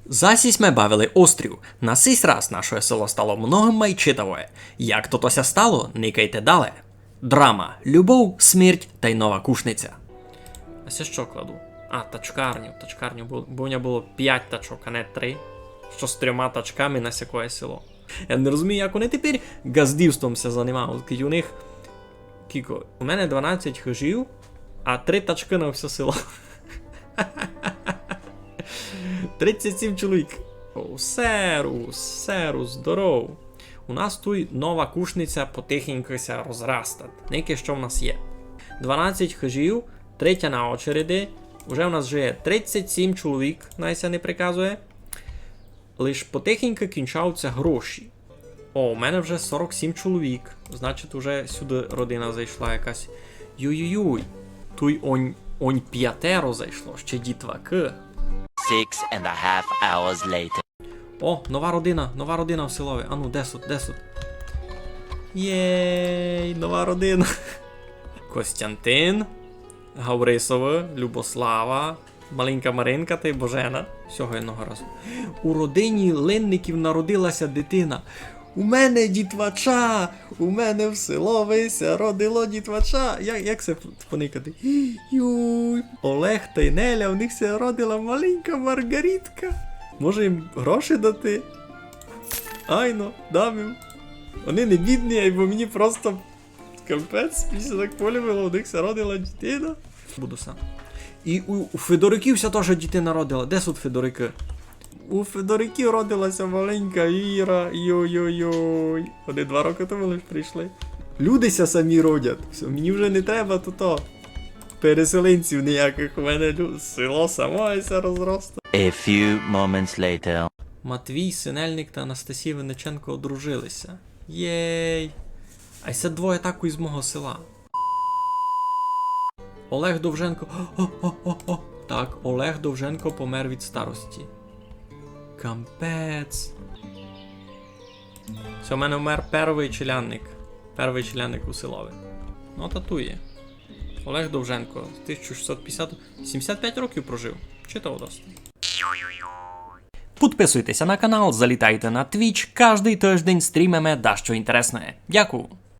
Засісь ми бавили острів. На сей раз наше село стало многим майчитове. Як то тося стало, никайте далі. Драма, любов, смерть та й нова кушниця. А це що кладу? А, тачкарню, бо у мене було 5 тачок, а не 3. Що з 3 тачками на сякое село. Я не розумію, як вони тепер газдівством се займають. У них, кіко, у мене 12 хижів, а 3 тачки на все село. 37 чоловік. О, серу, здоров. У нас тут нова кушниця потихеньку ся розрастає. Неке що в нас є. 12 хижів, 3 на очереді. Уже у нас вже 37 чоловік, найся не приказує. Лиш потихеньку кінчаються гроші. О, у мене вже 47 чоловік. Значить, уже сюди родина зайшла якась. Юй-юй-юй. Туй онь 5 зайшло, ще дітваки. 6.5 hours later. О, нова родина в селові. Ану, де тут? Єй, нова родина. Костянтин, Гаврисова, Любослава, маленька Маринка та й Божена. Всього одного разу. У родині Линників народилася дитина. У мене дітвача! У мене в селовися родило дітвача! Як це поникати? Юй! Олег та й Неля, у них се родила маленька Маргаритка. Може їм гроші дати? Айно, дам їм. Вони не бідні, бо мені просто капець, після так полюбило, у них се родила дитина. Буду сам. І у Федориківся теж дитина родила. Де тут Федорики? У Федориків родилася маленька Іра. Йой-йой-йой. Вони 2 роки тому лиш прийшли. Людися самі родять. Все, мені вже не треба тут переселенців ніяких. У мене село самося розросте. A few moments later. Матвій, Синельник та Анастасія Винниченко одружилися. Єй. А це 2 так із мого села. Олег Довженко. Так, Олег Довженко помер від старості. Кампець. Це у мене вмер перший челянник у селові. Ну, татує. Олег Довженко, 1650, 75 років прожив. Чи то досить? Підписуйтеся на канал, залітайте на Twitch, кожний тиждень стрімимо дещо інтересне. Дякую.